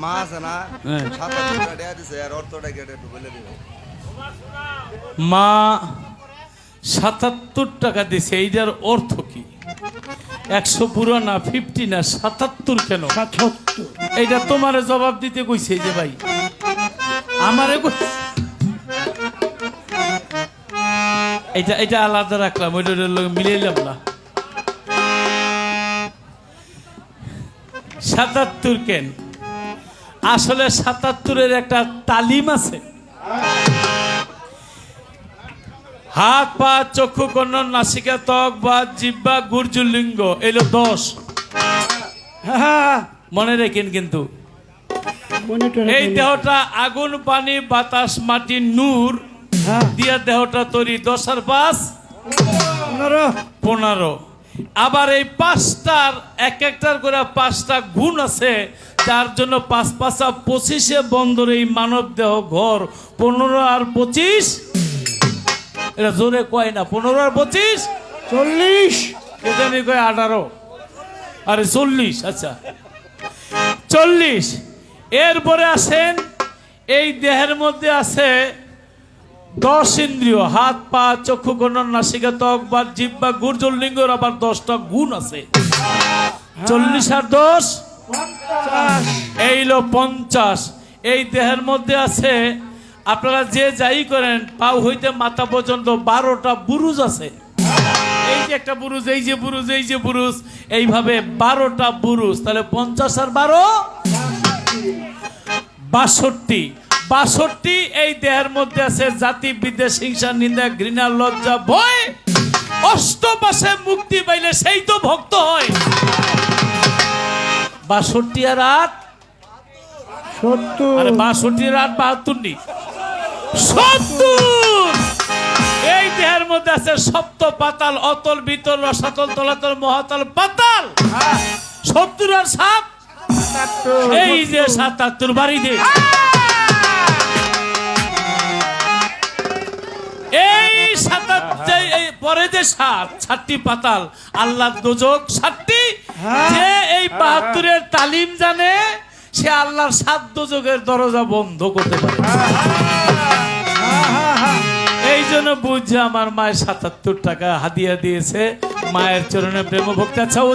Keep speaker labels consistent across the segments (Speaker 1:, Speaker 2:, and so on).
Speaker 1: মা আছে না ৭৭ টাকা দিছে আর অর্থটা কেটে একটু বলে দিবে।
Speaker 2: মা ৭৭ টাকা দিছে, এইটার অর্থ কি? ১০০ পুরো না, 50 না, ৭৭ কেন?
Speaker 3: ৭৭
Speaker 2: এইটা তোমারে জবাব দিতে কইছে যে ভাই আমারে এটা আলাদা রাখলাম, ওইটা মিলাইলাম না। ৭৭ কেন? আসলে ৭৭-এর একটা তালিম আছে। হাত, পা, চক্ষু, কর্ণ, নাসিকা, ত্বক, বাত, জিহ্বা, গুর্জুলিঙ্গ, এলো 10। মনে রাখেন কিন্তু এই দেহটা আগুন, পানি, বাতাস, মাটি, নূর দিয়া দেহটা তৈরি। 10 আর 5 15। আবার এই 5টার এক একটার করে 5টা গুণ আছে, যার জন্য 5 5 25 বন্দর এই মানব দেহ ঘর। 15 আর 25 এটা জোরে কয় না, 15 আর 25
Speaker 3: 40
Speaker 2: কে জানি কয় 18, আরে 40। আচ্ছা 40। এরপরে আসেন এই দেহের মধ্যে আছে 10 ইন্দ্রিয়, হাত, পা, চক্ষু, কর্ণ, নাসিকা, ত্বক, বাত, জিহ্বা, গুর্জুলিঙ্গের আবার 10টা গুণ আছে। 40 আর 10 এইলো 50। এই দেহের মধ্যে আছে, আপনারা যে যাই করেন, পাও হইতে মাথা পর্যন্ত 12টা বুরুজ আছে। এই যে একটা বুরুজ, এই যে বুরুজ, এই যে বুরুজ, এইভাবে 12টা বুরুজ। তাহলে 50 আর 12 62। 62 এই দেহের মধ্যে আছে জাতি, বিদ্বেষ, হিংসা, নিন্দা, ঘৃণা, লজ্জা, ভয়। অষ্টপাশে মুক্তি পাইলে সেই তো ভক্ত হয়। 62 আর 8
Speaker 3: 70
Speaker 2: আরে 62 আর 8 72 নি 70। এই দেহের মধ্যে আছে সপ্ত পাতাল, অতল, বিতল, রসাতল, তলাতল, মহাতল, পাতাল। 70 আর 7 এই যে 77 বাড়ি দে। এই 77 এই পরে যে 7টি পাতাল, আল্লাহ দোজক 7টি। যে এই 72-এর তালিম জানে সে আল্লাহর 7 দোজকের দরজা বন্ধ করতে পারে। এই জন্য বুঝছে আমার মায়ের ৭৭ টাকা হাদিয়া দিয়েছে, মায়ের চরণে প্রেম ভক্তি। আচ্ছা ও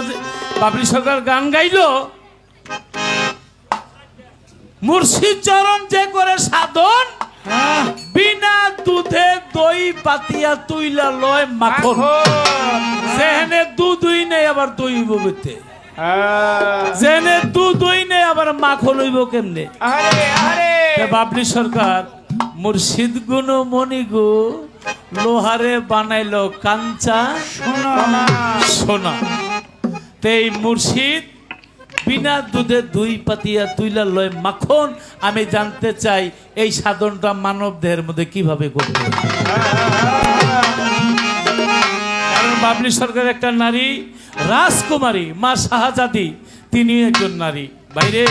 Speaker 2: বাবলি সরকার গান গাইলো, মুর্শিদ চরণ যে করে সাধন, বিনা দুধে দই পাতিয়া তুইলা লয় মাখন। যেখানে দুধই নেই আবার দই বইতে, যেখানে দুধই নেই আবার মাখন হইব কেমনে? বাবলি সরকার মুর্শিদ গুণ মণি গো লোহারে বানাইলো কাঞ্চা সোনা। তো এই মুর্শিদ বিনা দুধে দুই পাতিয়া তুইলা লয় মাখন। আমি জানতে চাই এই সাধনটা মানব দেহের মধ্যে কিভাবে করতে হবে। কারণ বাবলি সরকার একটা নারী, রাজকুমারী মা শাহজাদি, তিনি একজন নারী। বাইরে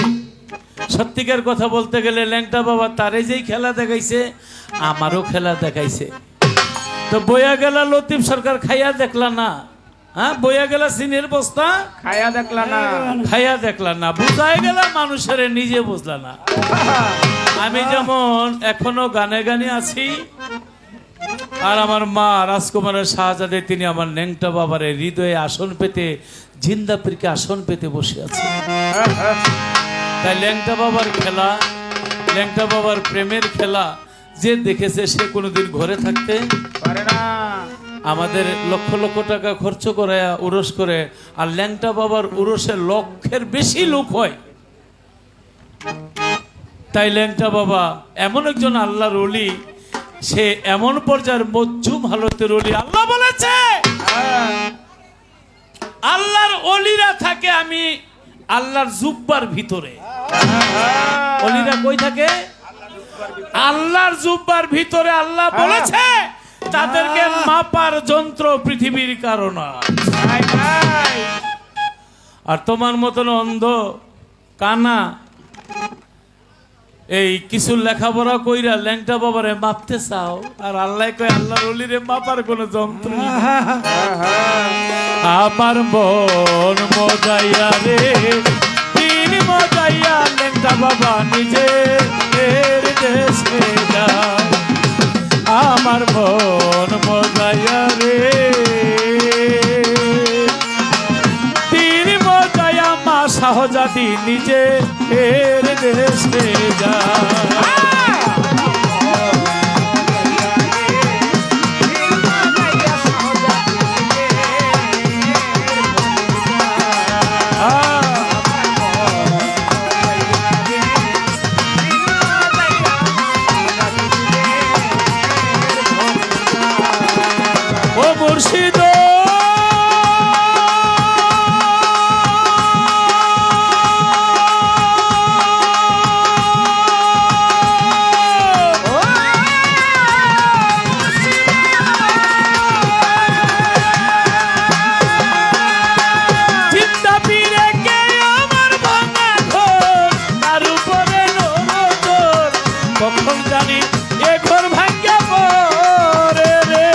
Speaker 2: সত্যিকার কথা বলতে গেলে ল্যাংটা বাবা তারে যেই খেলা দেখাইছে আমারও খেলা দেখাইছে। তো বইয়া গেলা লতিফ সরকার, খাইয়া দেখলা না? হ্যাঁ, বইয়া গেলা সিনের বস্তা,
Speaker 3: খায়া দেখলা না,
Speaker 2: খাইয়া দেখলা না, বুঝাই গেলা মানুষের, নিজে বুঝলা না। আমি যেমন এখনো গানে গানে আছি, আর আমার মা রাজকুমারের শাহজাদে তিনি আমার ল্যাংটা বাবারে হৃদয়ে আসন পেতে, জিন্দাপিরকে আসন পেতে বসে আছে। তাই ল্যাংটা বাবার খেলা, ল্যাংটা বাবার প্রেমের খেলা যে দেখেছে সে কোনোদিন ঘরে থাকতে
Speaker 3: পারে না।
Speaker 2: আমাদের লক্ষ লক্ষ টাকা খরচ করে উরস করে, আর ল্যাংটা বাবার উরসে লক্ষের বেশি লোক হয়। তাই ল্যাংটা বাবা এমন একজন আল্লাহর ওলি, সে এমন পর্যায়ের মজুম হালতের ওলি। আল্লাহ বলেছে আল্লাহর ওলিরা থাকে আমি আল্লাহর জুব্বার ভিতরে। ওলিরা কই থাকে? আল্লাহর জুব্বার ভিতরে। আল্লাহ বলেছে তাদেরকে মাপার যন্ত্র পৃথিবীর কারণ। আর তোমার মতন অন্ধ কানা এই কিছু লেখাপড়া কইরা ল্যাংটা বাবারে মাপতে চাও, আর আল্লাহ কয় আল্লাহর ওলিরে মাপার কোন যন্ত্র। আমার মন মজাইয়া রে, তিন মজাইয়া ল্যাংটা নিজের দেশে যায় আমার মন মজায়া রে তীর মজায়া মা শাহজাদি নিজের দেশে যায় মুর্শিদ চিন্তা পীরে কে আমার ভাঙা ঘর তার উপরে নজর কখন জানি এ ঘর ভাঙ্গা পড়ে রে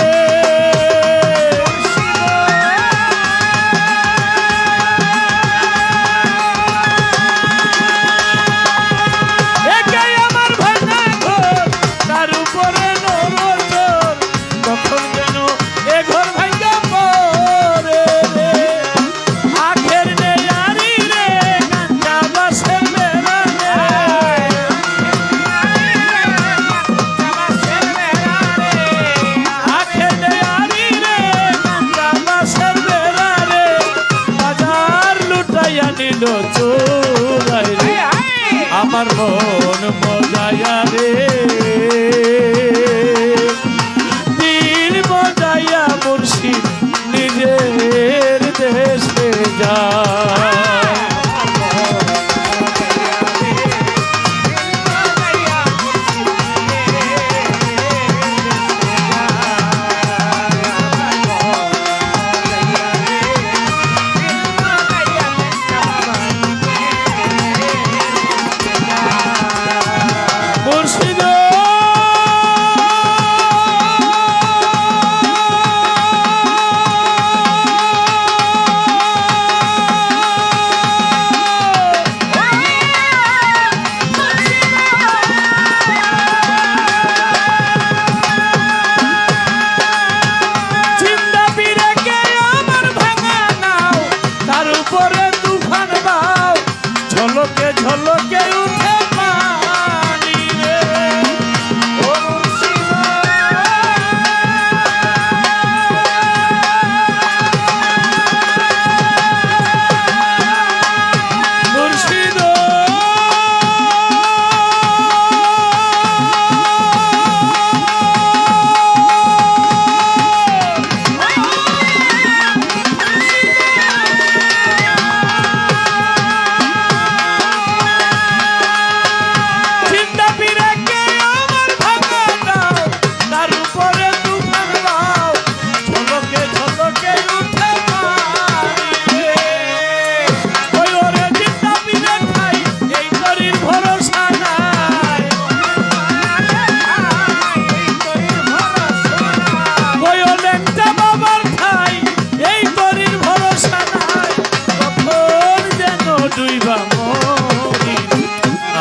Speaker 2: আমার মন মজায়া রে দিল মজায়া মুর্শিদ নিজের দেশে যায় ঝলকে ঝলকে উঠে পানি রে ও মুর্শিদ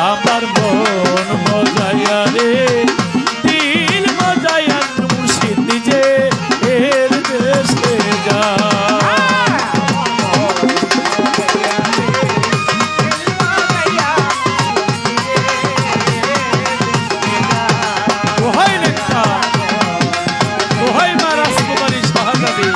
Speaker 2: আমার মন মজায়া রে দিল মজায়া মুর্শিদ নিজে এর দেশে যায় ওহাই নেতা ওহাই মা রাজকুমারী শাহজাদি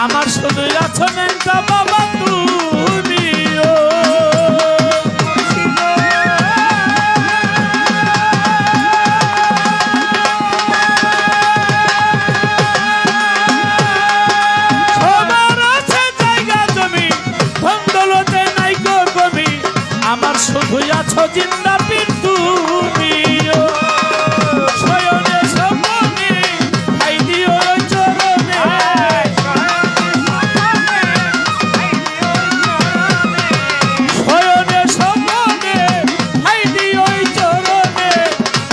Speaker 2: আমার শুধু আছো নেতা বাবা তুমি সবার আছে জায়গা জমি ধন দৌলতে নাই গো কমি আমার শুধুই আছো জিন্দা পীর তুমিও শয়নে স্বপ্নে ঠাই দিও ওই চরণে শয়নে স্বপ্নে ঠাই দিও ওই চরণে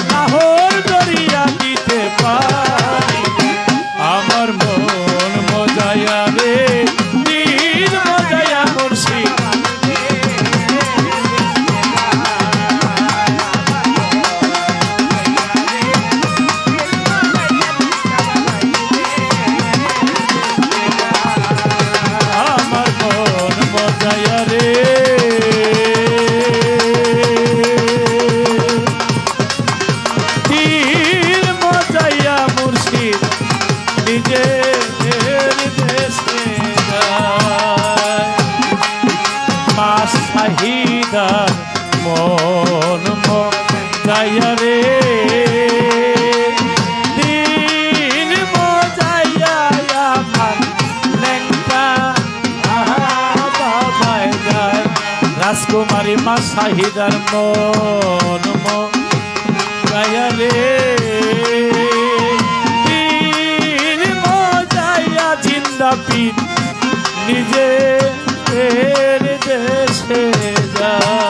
Speaker 2: নাহর দরিয়া দিতে পারি আমার মন মজায়া রে দিল মজায়া মুর্শিদ আমার মন মজায়া রে দিল মজায়া মুর্শিদ নিজের দেশে যায় মা শাহিদার মন মজায়া রে দিল মজায়া আমার লেঙ্কা বাবায় যায় রাজকুমারী মা শাহিদার মন মজায়া রে দিল মজায়া জিন্দা পীর নিজের দেশে যায়